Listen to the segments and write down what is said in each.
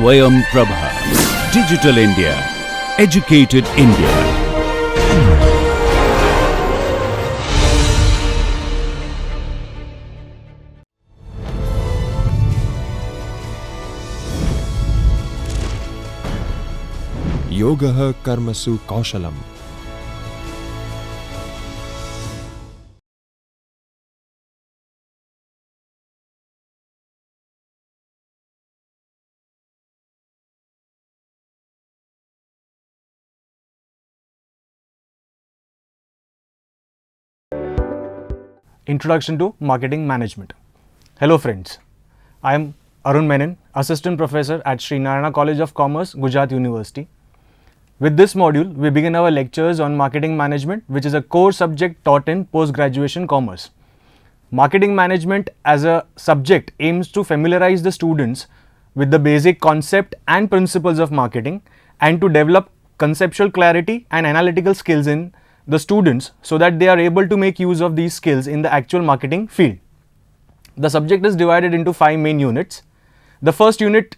Swayam Prabha. Digital India. Educated India. Yogah karmasu kaushalam. Introduction to Marketing Management. Hello friends, I am Arun Menon, Assistant Professor at Sri Narayana College of Commerce, Gujarat University. With this module, we begin our lectures on Marketing Management, which is a core subject taught in post-graduation commerce. Marketing Management as a subject aims to familiarize the students with the basic concept and principles of marketing and to develop conceptual clarity and analytical skills in the students so that they are able to make use of these skills in the actual marketing field. The subject is divided into 5 main units. The first unit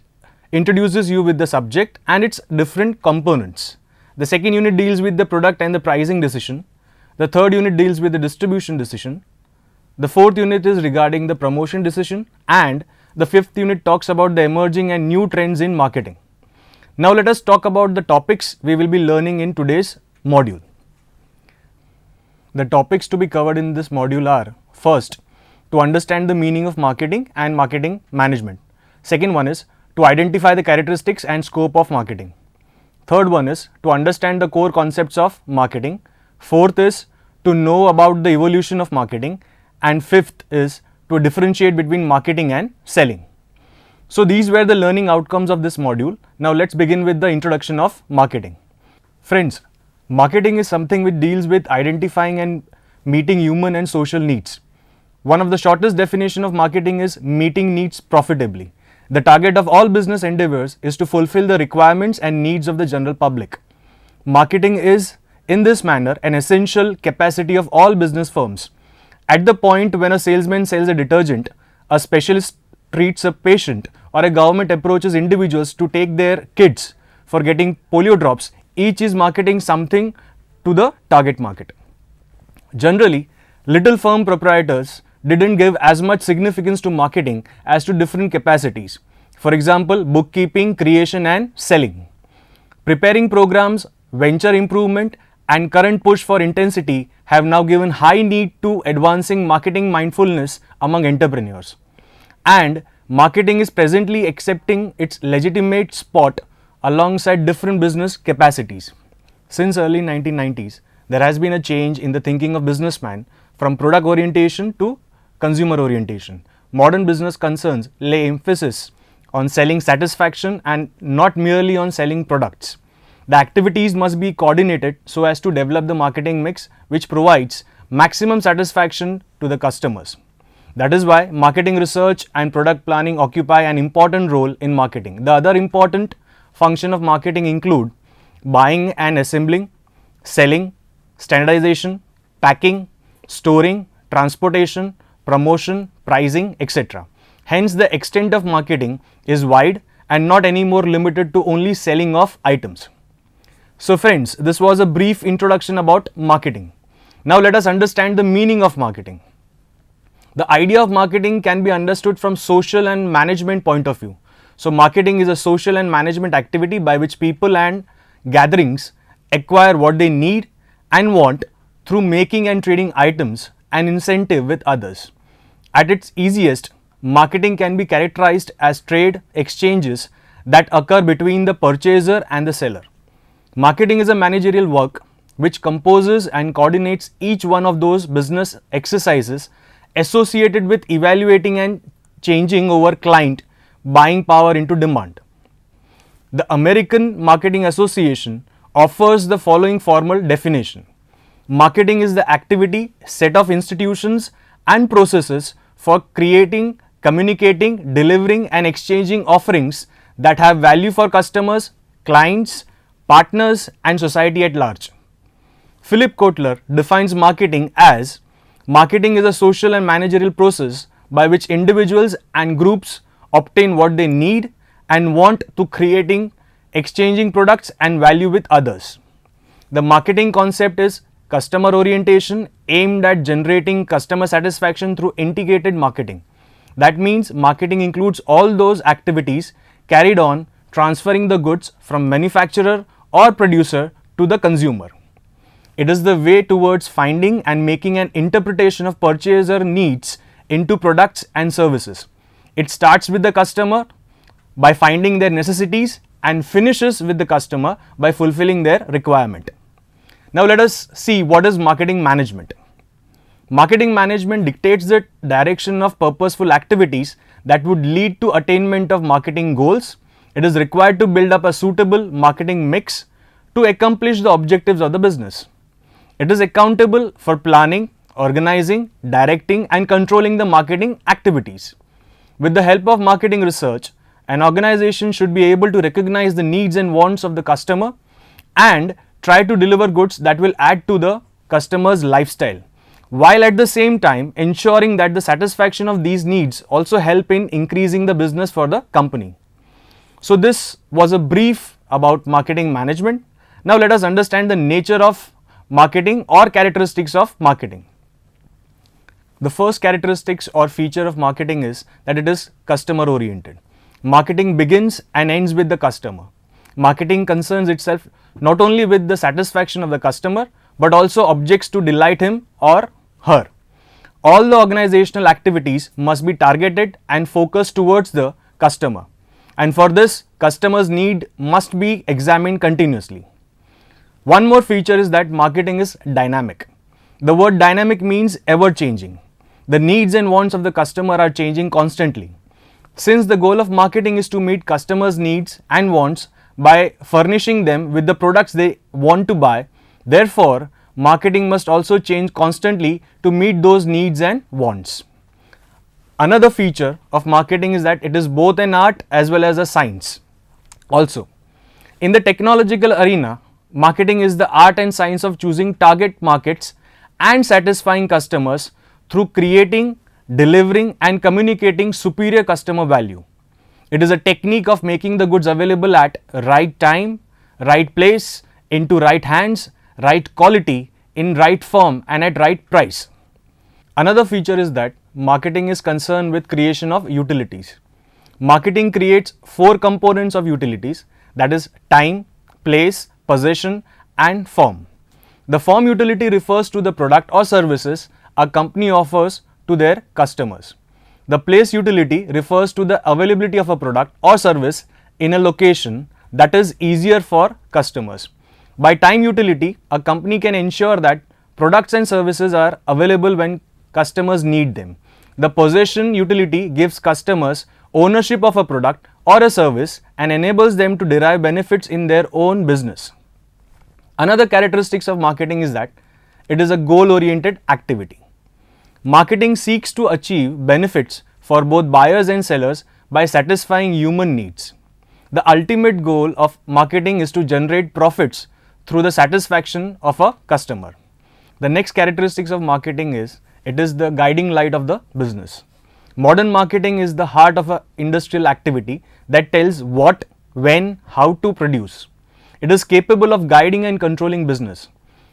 introduces you with the subject and its different components. The second unit deals with the product and the pricing decision. The third unit deals with the distribution decision. The fourth unit is regarding the promotion decision, and the fifth unit talks about the emerging and new trends in marketing. Now let us talk about the topics we will be learning in today's module. The topics to be covered in this module are: first, to understand the meaning of marketing and marketing management. Second one is to identify the characteristics and scope of marketing. Third one is to understand the core concepts of marketing. Fourth is to know about the evolution of marketing. And fifth is to differentiate between marketing and selling. So these were the learning outcomes of this module. Now let's begin with the introduction of marketing. Friends, marketing is something which deals with identifying and meeting human and social needs. One of the shortest definition of marketing is meeting needs profitably. The target of all business endeavors is to fulfill the requirements and needs of the general public. Marketing is, in this manner, an essential capacity of all business firms. At the point when a salesman sells a detergent, a specialist treats a patient, or a government approaches individuals to take their kids for getting polio drops, each is marketing something to the target market. Generally, little firm proprietors didn't give as much significance to marketing as to different capacities. For example, bookkeeping, creation and selling. Preparing programs, venture improvement and current push for intensity have now given high need to advancing marketing mindfulness among entrepreneurs. And marketing is presently accepting its legitimate spot alongside different business capacities. Since early 1990s, there has been a change in the thinking of businessman from product orientation to consumer orientation. Modern business concerns lay emphasis on selling satisfaction and not merely on selling products. The activities must be coordinated so as to develop the marketing mix which provides maximum satisfaction to the customers. That is why marketing research and product planning occupy an important role in marketing. The other important function of marketing include buying and assembling, selling, standardization, packing, storing, transportation, promotion, pricing, etc. Hence, the extent of marketing is wide and not anymore limited to only selling of items. So friends, this was a brief introduction about marketing. Now let us understand the meaning of marketing. The idea of marketing can be understood from social and management point of view. So marketing is a social and management activity by which people and gatherings acquire what they need and want through making and trading items and incentive with others. At its easiest, marketing can be characterized as trade exchanges that occur between the purchaser and the seller. Marketing is a managerial work which composes and coordinates each one of those business exercises associated with evaluating and changing over client buying power into demand. The American Marketing Association offers the following formal definition. Marketing is the activity, set of institutions and processes for creating, communicating, delivering and exchanging offerings that have value for customers, clients, partners and society at large. Philip Kotler defines marketing as marketing is a social and managerial process by which individuals and groups obtain what they need and want to creating, exchanging products and value with others. The marketing concept is customer orientation aimed at generating customer satisfaction through integrated marketing. That means marketing includes all those activities carried on transferring the goods from manufacturer or producer to the consumer. It is the way towards finding and making an interpretation of purchaser needs into products and services. It starts with the customer by finding their necessities and finishes with the customer by fulfilling their requirement. Now let us see what is marketing management. Marketing management dictates the direction of purposeful activities that would lead to attainment of marketing goals. It is required to build up a suitable marketing mix to accomplish the objectives of the business. It is accountable for planning, organizing, directing and controlling the marketing activities. With the help of marketing research, an organization should be able to recognize the needs and wants of the customer and try to deliver goods that will add to the customer's lifestyle, while at the same time ensuring that the satisfaction of these needs also help in increasing the business for the company. So this was a brief about marketing management. Now let us understand the nature of marketing or characteristics of marketing. The first characteristics or feature of marketing is that it is customer oriented. Marketing begins and ends with the customer. Marketing concerns itself not only with the satisfaction of the customer but also objects to delight him or her. All the organizational activities must be targeted and focused towards the customer, and for this customers' need must be examined continuously. One more feature is that marketing is dynamic. The word dynamic means ever changing. The needs and wants of the customer are changing constantly. Since the goal of marketing is to meet customers' needs and wants by furnishing them with the products they want to buy, therefore marketing must also change constantly to meet those needs and wants. Another feature of marketing is that it is both an art as well as a science. Also, in the technological arena, marketing is the art and science of choosing target markets and satisfying customers through creating, delivering and communicating superior customer value. It is a technique of making the goods available at right time, right place, into right hands, right quality, in right form and at right price. Another feature is that marketing is concerned with creation of utilities. Marketing creates 4 components of utilities, that is time, place, possession and form. The form utility refers to the product or services a company offers to their customers. The place utility refers to the availability of a product or service in a location that is easier for customers. By time utility, a company can ensure that products and services are available when customers need them. The possession utility gives customers ownership of a product or a service and enables them to derive benefits in their own business. Another characteristics of marketing is that it is a goal-oriented activity. Marketing seeks to achieve benefits for both buyers and sellers by satisfying human needs. The ultimate goal of marketing is to generate profits through the satisfaction of a customer. The next characteristics of marketing is it is the guiding light of the business. Modern marketing is the heart of an industrial activity that tells what, when, how to produce. It is capable of guiding and controlling business.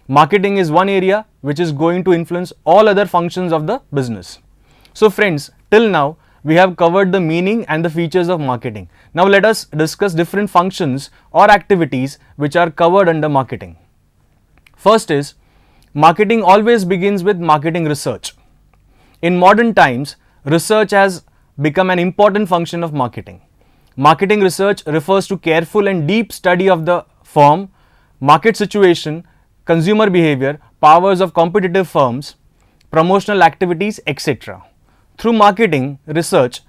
Marketing is one area which is going to influence all other functions of the business. So friends, till now we have covered the meaning and the features of marketing. Now let us discuss different functions or activities which are covered under marketing. First is, marketing always begins with marketing research. In modern times, research has become an important function of marketing. Marketing research refers to careful and deep study of the firm, market situation, consumer behavior, powers of competitive firms, promotional activities, etc. Through marketing research,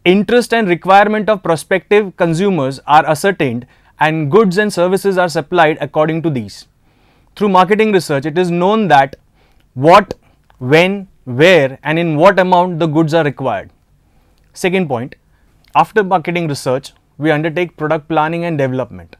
interest and requirement of prospective consumers are ascertained and goods and services are supplied according to these. Through marketing research, it is known that what, when, where and in what amount the goods are required. Second point, after marketing research, we undertake product planning and development.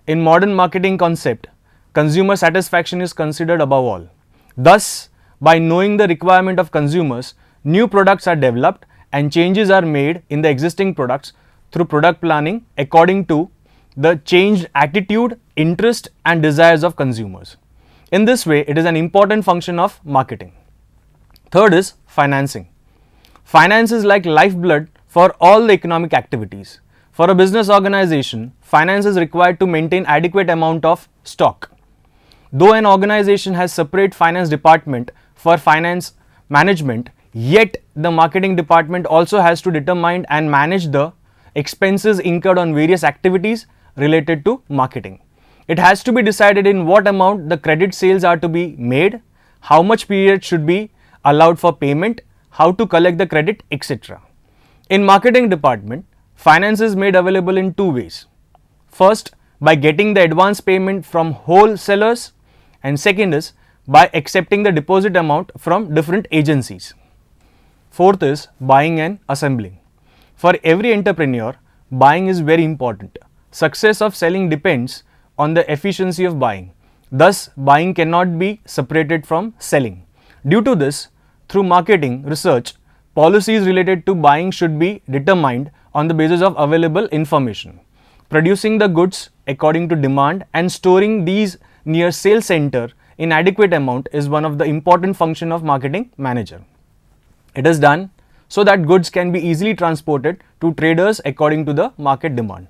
In modern marketing concept, consumer satisfaction is considered above all. Thus, by knowing the requirement of consumers, new products are developed and changes are made in the existing products through product planning according to the changed attitude, interest and desires of consumers. In this way, it is an important function of marketing. Third is financing. Finance is like lifeblood for all the economic activities. For a business organization, finance is required to maintain adequate amount of stock. Though an organization has separate finance department for finance management, yet the marketing department also has to determine and manage the expenses incurred on various activities related to marketing. It has to be decided in what amount the credit sales are to be made, how much period should be allowed for payment, how to collect the credit, etc. In marketing department, finance is made available in two ways. First, by getting the advance payment from wholesalers, and second is by accepting the deposit amount from different agencies. Fourth is buying and assembling. For every entrepreneur, buying is very important. Success of selling depends on the efficiency of buying. Thus, buying cannot be separated from selling. Due to this, through marketing research, policies related to buying should be determined on the basis of available information. Producing the goods according to demand and storing these near sales center in adequate amount is one of the important function of marketing manager. It is done so that goods can be easily transported to traders according to the market demand.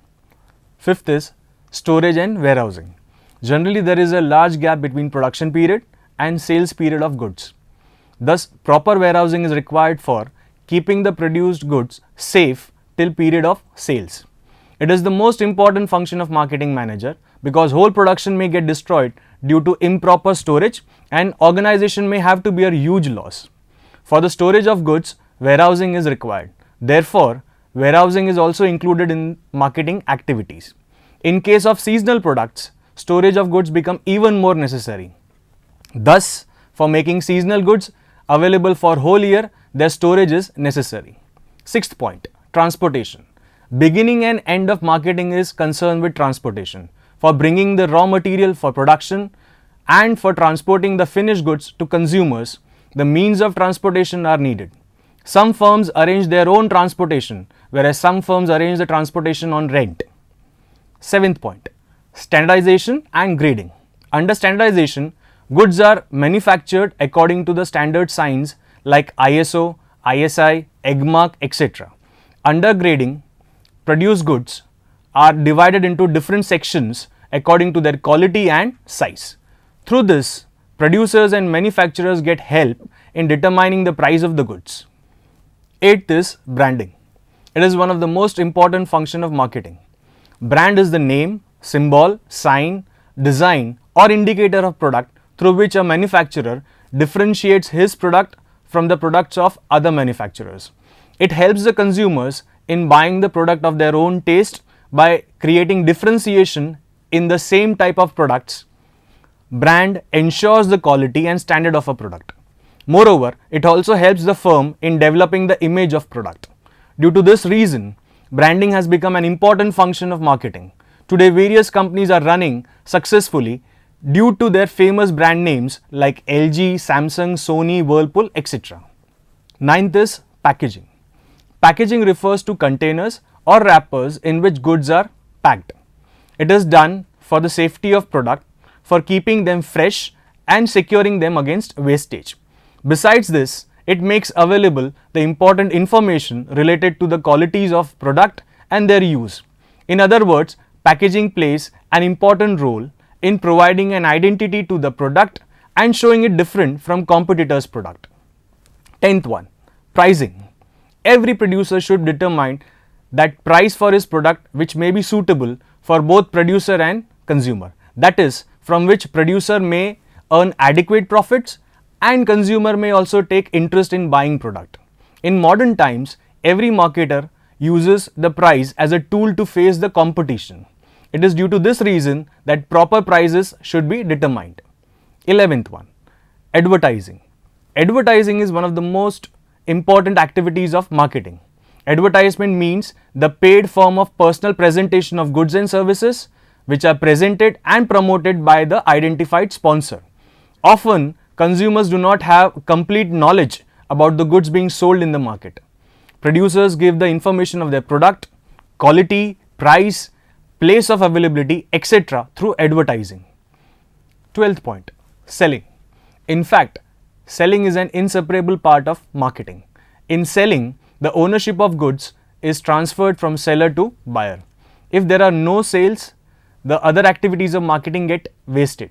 Fifth is storage and warehousing. Generally, there is a large gap between production period and sales period of goods. Thus, proper warehousing is required for keeping the produced goods safe till period of sales. It is the most important function of marketing manager because whole production may get destroyed due to improper storage and organization may have to bear huge loss. For the storage of goods, warehousing is required. Therefore, warehousing is also included in marketing activities. In case of seasonal products, storage of goods become even more necessary. Thus, for making seasonal goods available for whole year, their storage is necessary. Sixth point, transportation. Beginning and end of marketing is concerned with transportation. For bringing the raw material for production and for transporting the finished goods to consumers, the means of transportation are needed. Some firms arrange their own transportation, whereas some firms arrange the transportation on rent. Seventh point, standardization and grading. Under standardization, goods are manufactured according to the standard signs like ISO, ISI, EGMARC, etc. Under grading, produced goods are divided into different sections according to their quality and size. Through this, producers and manufacturers get help in determining the price of the goods. Eighth is branding. It is one of the most important function of marketing. Brand is the name, symbol, sign, design or indicator of product through which a manufacturer differentiates his product from the products of other manufacturers. It helps the consumers in buying the product of their own taste by creating differentiation in the same type of products. Brand ensures the quality and standard of a product. Moreover, it also helps the firm in developing the image of product. Due to this reason, branding has become an important function of marketing. Today, various companies are running successfully due to their famous brand names like LG, Samsung, Sony, Whirlpool, etc. Ninth is packaging. Packaging refers to containers or wrappers in which goods are packed. It is done for the safety of product, for keeping them fresh and securing them against wastage. Besides this, it makes available the important information related to the qualities of product and their use. In other words, packaging plays an important role in providing an identity to the product and showing it different from competitors' product. 10th one, pricing. Every producer should determine that price for his product which may be suitable for both producer and consumer. That is, from which producer may earn adequate profits and consumer may also take interest in buying product. In modern times, every marketer uses the price as a tool to face the competition. It is due to this reason that proper prices should be determined. 11th one, advertising. Advertising is one of the most important activities of marketing. Advertisement means the paid form of personal presentation of goods and services which are presented and promoted by the identified sponsor. Often, consumers do not have complete knowledge about the goods being sold in the market. Producers give the information of their product, quality, price, place of availability, etc. through advertising. 12th point, selling. In fact, selling is an inseparable part of marketing. In selling, the ownership of goods is transferred from seller to buyer. If there are no sales, the other activities of marketing get wasted.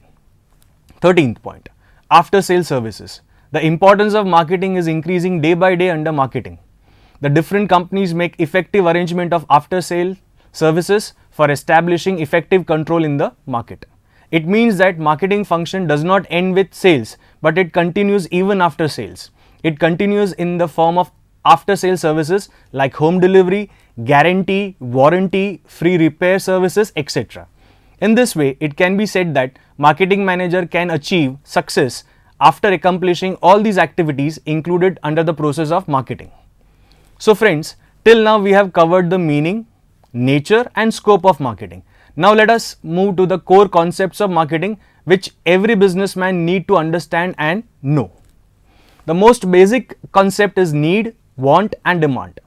13th point, after sales services. The importance of marketing is increasing day by day under marketing. The different companies make effective arrangement of after sale services for establishing effective control in the market. It means that marketing function does not end with sales, but it continues even after sales. It continues in the form of after sale services like home delivery, guarantee, warranty, free repair services, etc. In this way, it can be said that marketing manager can achieve success after accomplishing all these activities included under the process of marketing. So friends, till now we have covered the meaning, nature and scope of marketing. Now let us move to the core concepts of marketing which every businessman need to understand and know. The most basic concept is need, want and demand.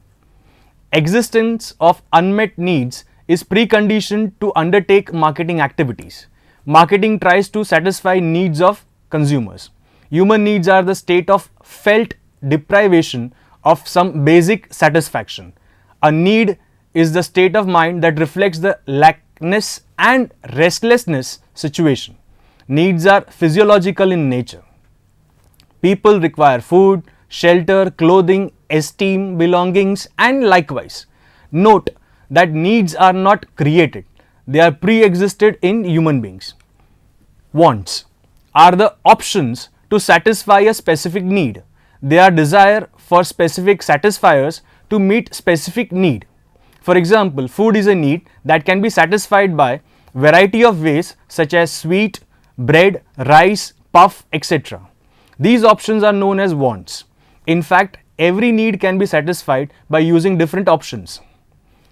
Existence of unmet needs is preconditioned to undertake marketing activities. Marketing tries to satisfy needs of consumers. Human needs are the state of felt deprivation of some basic satisfaction. A need is the state of mind that reflects the lackness and restlessness situation. Needs are physiological in nature. People require food, shelter, clothing, esteem, belongings and likewise. Note that needs are not created, they are pre-existed in human beings. Wants are the options to satisfy a specific need. They are desire for specific satisfiers to meet specific need. For example, food is a need that can be satisfied by variety of ways such as sweet, bread, rice, puff, etc. These options are known as wants. In fact, every need can be satisfied by using different options.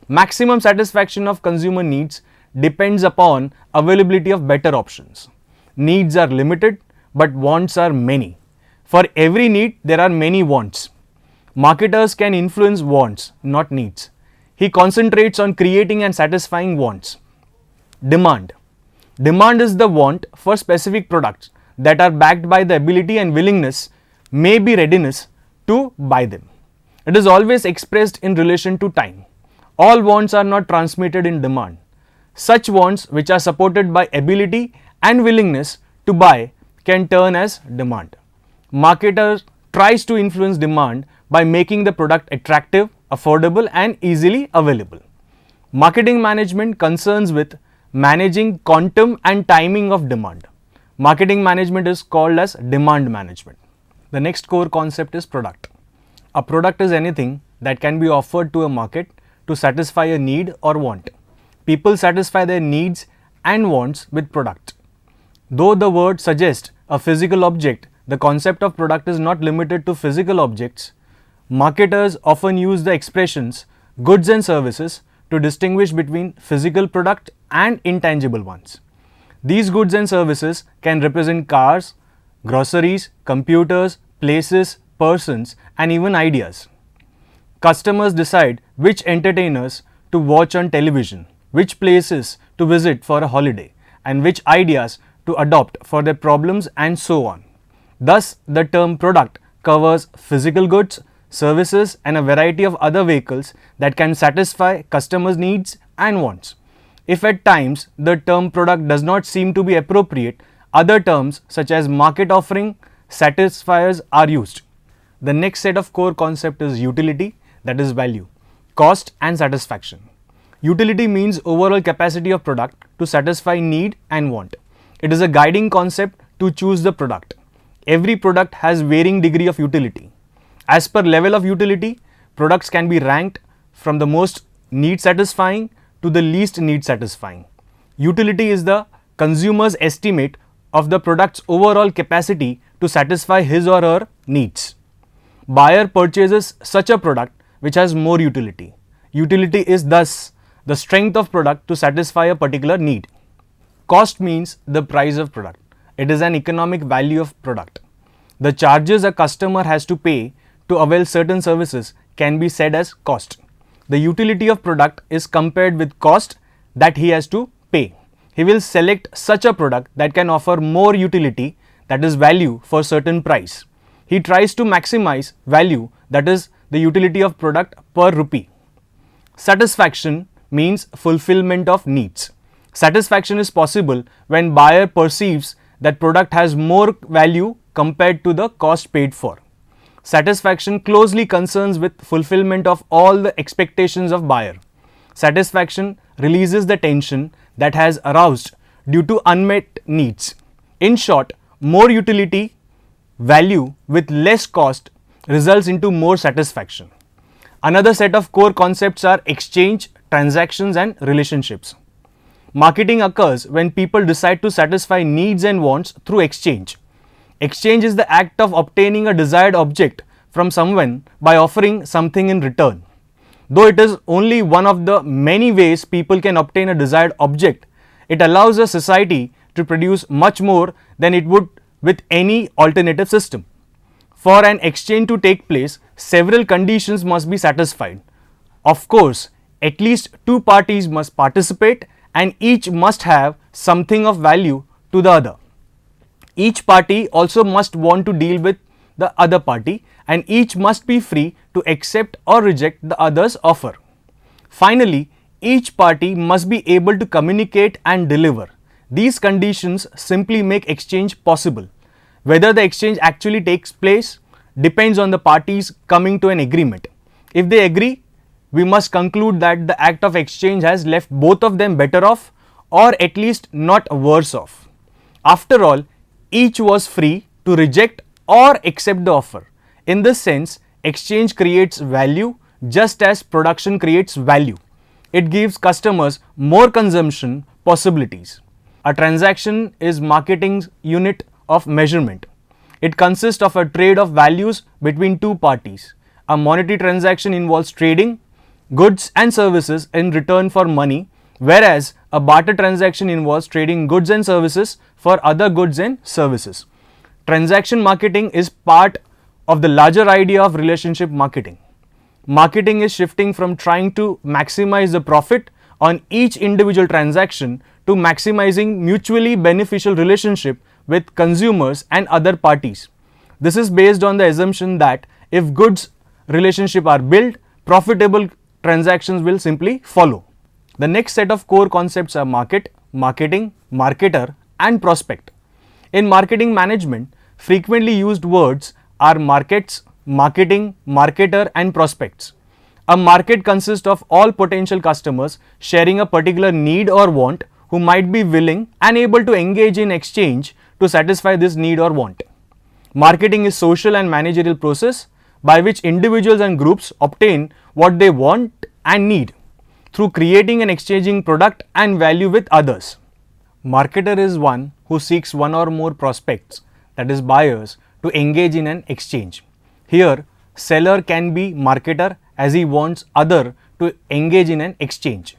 Maximum satisfaction of consumer needs depends upon availability of better options. Needs are limited, but wants are many. For every need, there are many wants. Marketers can influence wants, not needs. He concentrates on creating and satisfying wants. Demand. Demand is the want for specific products that are backed by the ability and willingness, maybe readiness, to buy them. It is always expressed in relation to time. All wants are not transmitted in demand. Such wants which are supported by ability and willingness to buy can turn as demand. Marketer tries to influence demand by making the product attractive, affordable and easily available. Marketing management concerns with managing quantum and timing of demand. Marketing management is called as demand management. The next core concept is product. A product is anything that can be offered to a market to satisfy a need or want. People satisfy their needs and wants with product. Though the word suggests a physical object, the concept of product is not limited to physical objects. Marketers often use the expressions goods and services to distinguish between physical product and intangible ones. These goods and services can represent cars, groceries, computers, places, persons and even ideas. Customers decide which entertainers to watch on television, which places to visit for a holiday and which ideas to adopt for their problems and so on. Thus, the term product covers physical goods, services and a variety of other vehicles that can satisfy customers' needs and wants. If at times the term product does not seem to be appropriate, other terms such as market offering, satisfiers are used. The next set of core concept is utility, that is value, cost and satisfaction. Utility means overall capacity of product to satisfy need and want. It is a guiding concept to choose the product. Every product has varying degree of utility. As per level of utility, products can be ranked from the most need satisfying to the least need satisfying. Utility is the consumer's estimate of the product's overall capacity to satisfy his or her needs. Buyer purchases such a product which has more utility. Utility is thus the strength of product to satisfy a particular need. Cost means the price of product. It is an economic value of product. The charges a customer has to pay to avail certain services can be said as cost. the utility of product is compared with cost that he has to pay. He will select such a product that can offer more utility, that is value, for certain price. He tries to maximize value, that is the utility of product per rupee. Satisfaction means fulfillment of needs. Satisfaction is possible when buyer perceives that product has more value compared to the cost paid for. Satisfaction closely concerns with fulfillment of all the expectations of buyer. Satisfaction releases the tension that has aroused due to unmet needs. In short, more utility value with less cost results into more satisfaction. Another set of core concepts are exchange, transactions and relationships. Marketing occurs when people decide to satisfy needs and wants through exchange. Exchange is the act of obtaining a desired object from someone by offering something in return. Though it is only one of the many ways people can obtain a desired object, it allows a society to produce much more than it would with any alternative system. For an exchange to take place, several conditions must be satisfied. Of course, at least two parties must participate and each must have something of value to the other. Each party also must want to deal with the other party and each must be free to accept or reject the other's offer. Finally, each party must be able to communicate and deliver. These conditions simply make exchange possible. Whether the exchange actually takes place depends on the parties coming to an agreement. If they agree, we must conclude that the act of exchange has left both of them better off or at least not worse off. After all, each was free to reject or accept the offer. In this sense, exchange creates value just as production creates value. It gives customers more consumption possibilities. A transaction is marketing's unit of measurement. It consists of a trade of values between two parties. A monetary transaction involves trading goods and services in return for money, whereas a barter transaction involves trading goods and services for other goods and services. Transaction marketing is part of the larger idea of relationship marketing. Marketing is shifting from trying to maximize the profit on each individual transaction to maximizing mutually beneficial relationship with consumers and other parties. This is based on the assumption that if goods relationship are built, profitable transactions will simply follow. The next set of core concepts are market, marketing, marketer and prospect. In marketing management, frequently used words are markets, marketing, marketer and prospects. A market consists of all potential customers sharing a particular need or want who might be willing and able to engage in exchange to satisfy this need or want. Marketing is social and managerial process by which individuals and groups obtain what they want and need through creating and exchanging product and value with others. Marketer is one who seeks one or more prospects, that is buyers, to engage in an exchange. Here, seller can be marketer as he wants other to engage in an exchange.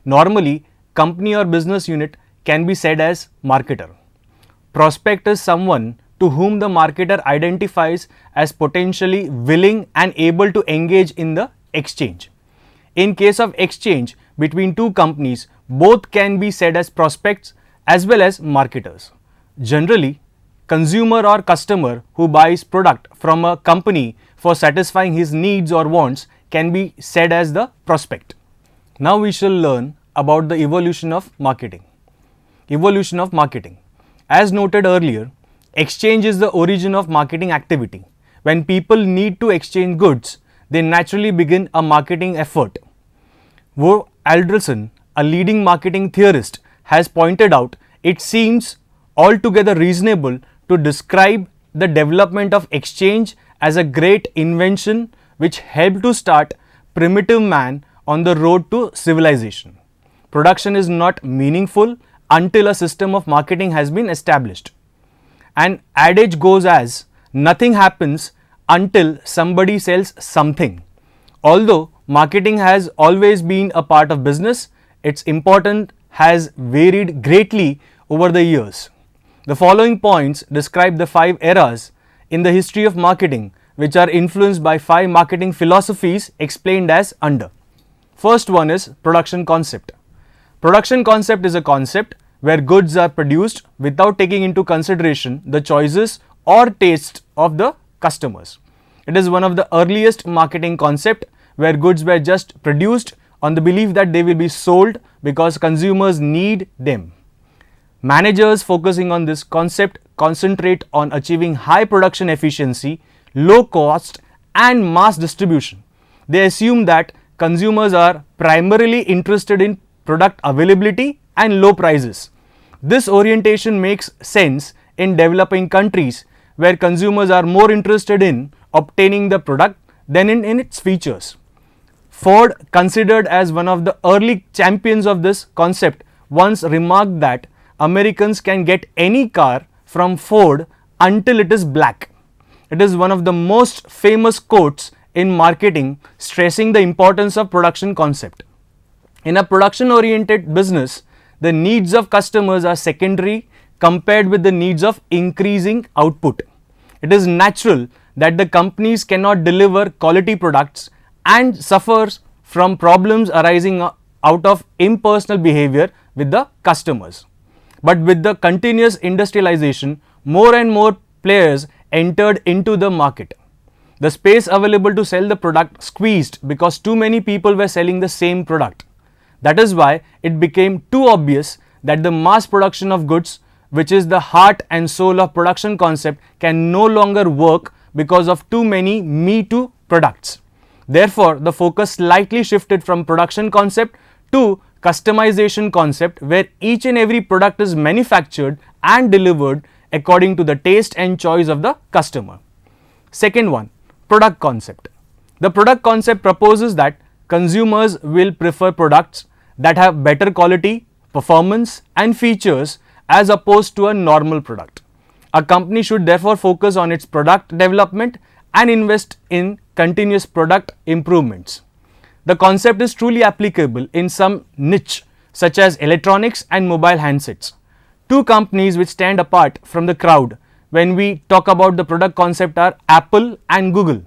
Normally, company or business unit can be said as marketer. Prospect is someone to whom the marketer identifies as potentially willing and able to engage in the exchange. In case of exchange between two companies, both can be said as prospects as well as marketers. Generally, consumer or customer who buys product from a company for satisfying his needs or wants can be said as the prospect. Now we shall learn about the evolution of marketing. Evolution of marketing. As noted earlier, exchange is the origin of marketing activity. When people need to exchange goods, they naturally begin a marketing effort. Wo Alderson, a leading marketing theorist, has pointed out it seems altogether reasonable to describe the development of exchange as a great invention which helped to start primitive man on the road to civilization. Production is not meaningful until a system of marketing has been established. An adage goes as, nothing happens until somebody sells something. Although marketing has always been a part of business, its importance has varied greatly over the years. The following points describe the 5 eras in the history of marketing which are influenced by 5 marketing philosophies explained as under. First one is production concept. Production concept is a concept where goods are produced without taking into consideration the choices or tastes of the customers. It is one of the earliest marketing concept where goods were just produced on the belief that they will be sold because consumers need them. Managers focusing on this concept concentrate on achieving high production efficiency, low cost and mass distribution. They assume that consumers are primarily interested in product availability and low prices. This orientation makes sense in developing countries where consumers are more interested in obtaining the product than in its features. Ford, considered as one of the early champions of this concept, once remarked that Americans can get any car from Ford until it is black. It is one of the most famous quotes in marketing, stressing the importance of production concept. In a production oriented business, the needs of customers are secondary compared with the needs of increasing output. It is natural that the companies cannot deliver quality products and suffers from problems arising out of impersonal behavior with the customers. But with the continuous industrialization, more and more players entered into the market. The space available to sell the product squeezed because too many people were selling the same product. That is why it became too obvious that the mass production of goods, which is the heart and soul of production concept, can no longer work because of too many Me Too products. Therefore, the focus slightly shifted from production concept to customization concept, where each and every product is manufactured and delivered according to the taste and choice of the customer. Second one, product concept. The product concept proposes that consumers will prefer products that have better quality, performance and features as opposed to a normal product. A company should therefore focus on its product development and invest in continuous product improvements. The concept is truly applicable in some niche such as electronics and mobile handsets. Two companies which stand apart from the crowd when we talk about the product concept are Apple and Google.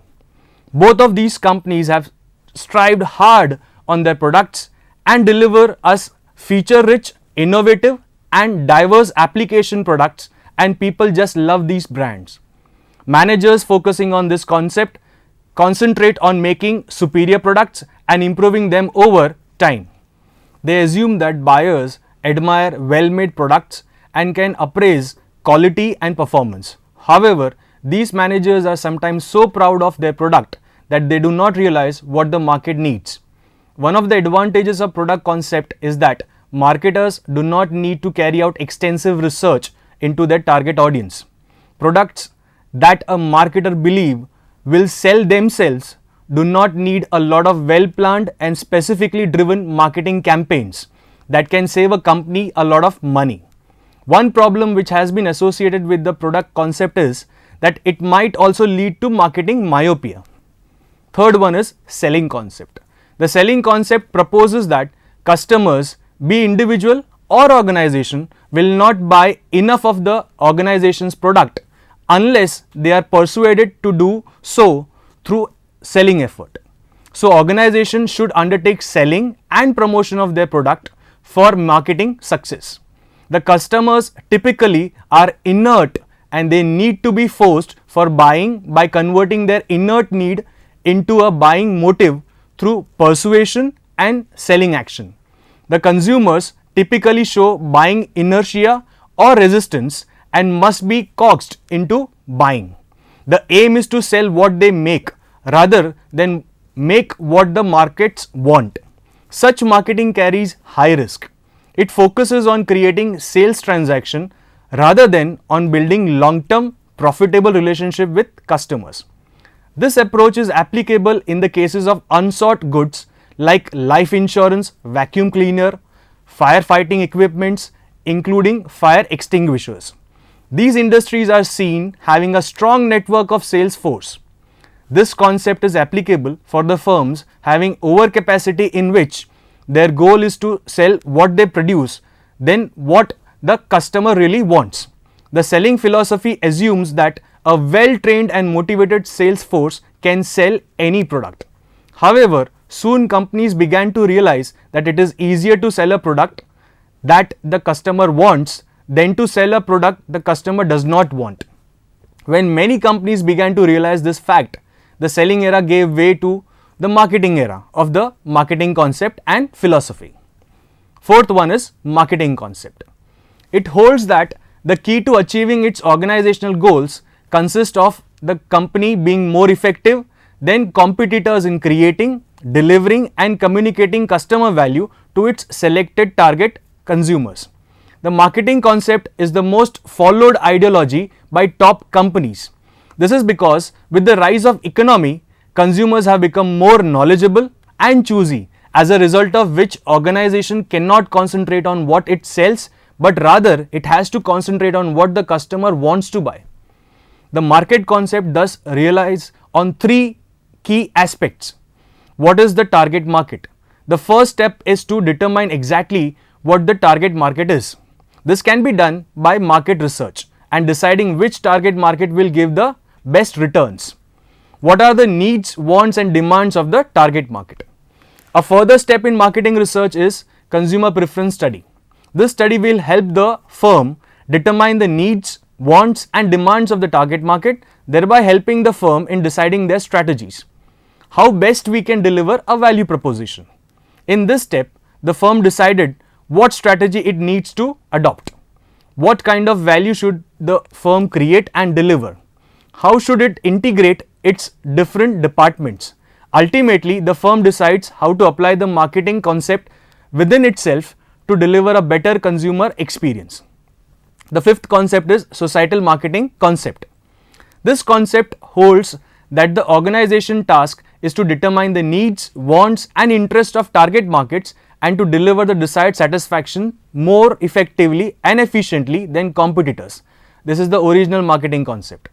Both of these companies have strived hard on their products and deliver us feature rich, innovative and diverse application products, and people just love these brands. Managers focusing on this concept concentrate on making superior products and improving them over time. They assume that buyers admire well-made products and can appraise quality and performance. However, these managers are sometimes so proud of their product that they do not realize what the market needs. One of the advantages of product concept is that marketers do not need to carry out extensive research into their target audience. Products that a marketer believe will sell themselves do not need a lot of well-planned and specifically driven marketing campaigns that can save a company a lot of money. One problem which has been associated with the product concept is that it might also lead to marketing myopia. Third one is selling concept. The selling concept proposes that customers, be individual or organization, will not buy enough of the organization's product unless they are persuaded to do so through selling effort. So, organizations should undertake selling and promotion of their product for marketing success. The customers typically are inert and they need to be forced for buying by converting their inert need into a buying motive through persuasion and selling action. The consumers typically show buying inertia or resistance and must be coaxed into buying. The aim is to sell what they make rather than make what the markets want. Such marketing carries high risk. It focuses on creating sales transaction rather than on building long-term profitable relationship with customers. This approach is applicable in the cases of unsought goods like life insurance, vacuum cleaner, firefighting equipments, including fire extinguishers. These industries are seen having a strong network of sales force. This concept is applicable for the firms having overcapacity in which their goal is to sell what they produce than what the customer really wants. The selling philosophy assumes that a well-trained and motivated sales force can sell any product. However, soon companies began to realize that it is easier to sell a product that the customer wants than to sell a product the customer does not want. When many companies began to realize this fact, the selling era gave way to the marketing era of the marketing concept and philosophy. Fourth one is marketing concept. It holds that the key to achieving its organizational goals consists of the company being more effective than competitors in creating, delivering and communicating customer value to its selected target consumers. The marketing concept is the most followed ideology by top companies. This is because with the rise of economy, consumers have become more knowledgeable and choosy, as a result of which organization cannot concentrate on what it sells, but rather it has to concentrate on what the customer wants to buy. The market concept thus relies on three key aspects. What is the target market? The first step is to determine exactly what the target market is. This can be done by market research and deciding which target market will give the best returns. What are the needs, wants and demands of the target market? A further step in marketing research is consumer preference study. This study will help the firm determine the needs, wants and demands of the target market, thereby helping the firm in deciding their strategies. How best we can deliver a value proposition. In this step, the firm decided what strategy it needs to adopt. What kind of value should the firm create and deliver? How should it integrate its different departments? Ultimately, the firm decides how to apply the marketing concept within itself to deliver a better consumer experience. The fifth concept is societal marketing concept. This concept holds that the organization task is to determine the needs, wants and interests of target markets and to deliver the desired satisfaction more effectively and efficiently than competitors. This is the original marketing concept.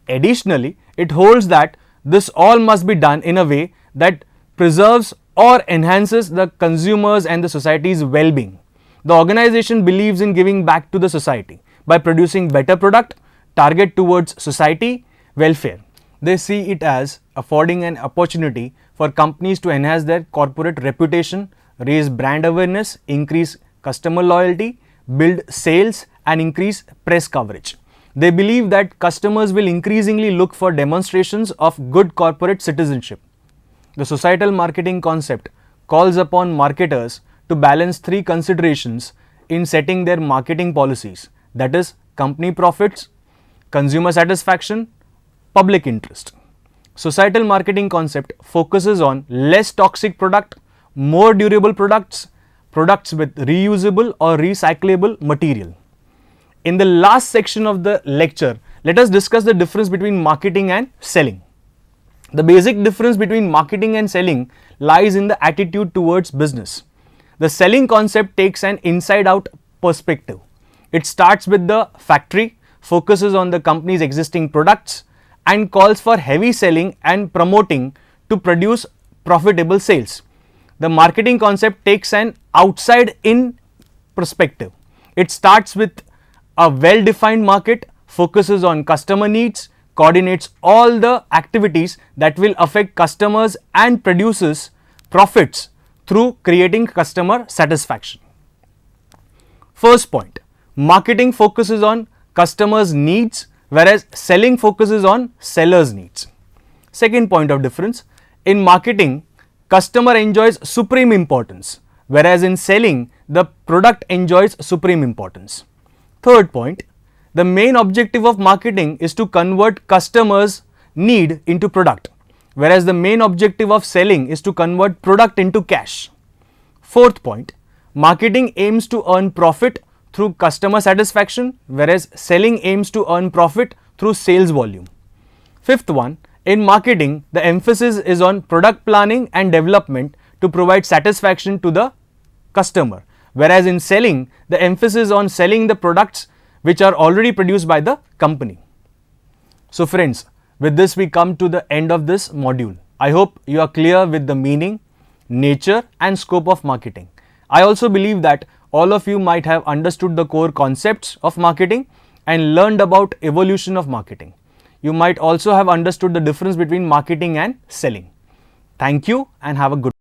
Additionally, it holds that this all must be done in a way that preserves or enhances the consumers and the society's well-being. The organization believes in giving back to the society by producing better product, target towards society welfare. They see it as affording an opportunity for companies to enhance their corporate reputation, raise brand awareness, increase customer loyalty, build sales and increase press coverage. They believe that customers will increasingly look for demonstrations of good corporate citizenship. The societal marketing concept calls upon marketers to balance three considerations in setting their marketing policies, that is, company profits, consumer satisfaction, public interest. Societal marketing concept focuses on less toxic product, more durable products, products with reusable or recyclable material. In the last section of the lecture, let us discuss the difference between marketing and selling. The basic difference between marketing and selling lies in the attitude towards business. The selling concept takes an inside-out perspective. It starts with the factory, focuses on the company's existing products and calls for heavy selling and promoting to produce profitable sales. The marketing concept takes an outside-in perspective. It starts with a well-defined market, focuses on customer needs, coordinates all the activities that will affect customers and produces profits through creating customer satisfaction. First point, marketing focuses on customers' needs, whereas selling focuses on sellers' needs. Second point of difference, in marketing, customer enjoys supreme importance, whereas in selling, the product enjoys supreme importance. Third point, the main objective of marketing is to convert customers' need into product, whereas the main objective of selling is to convert product into cash. Fourth point, marketing aims to earn profit through customer satisfaction, whereas selling aims to earn profit through sales volume. Fifth one, in marketing, the emphasis is on product planning and development to provide satisfaction to the customer, whereas in selling, the emphasis on selling the products which are already produced by the company. So friends, with this we come to the end of this module. I hope you are clear with the meaning, nature and scope of marketing. I also believe that all of you might have understood the core concepts of marketing and learned about evolution of marketing. You might also have understood the difference between marketing and selling. Thank you and have a good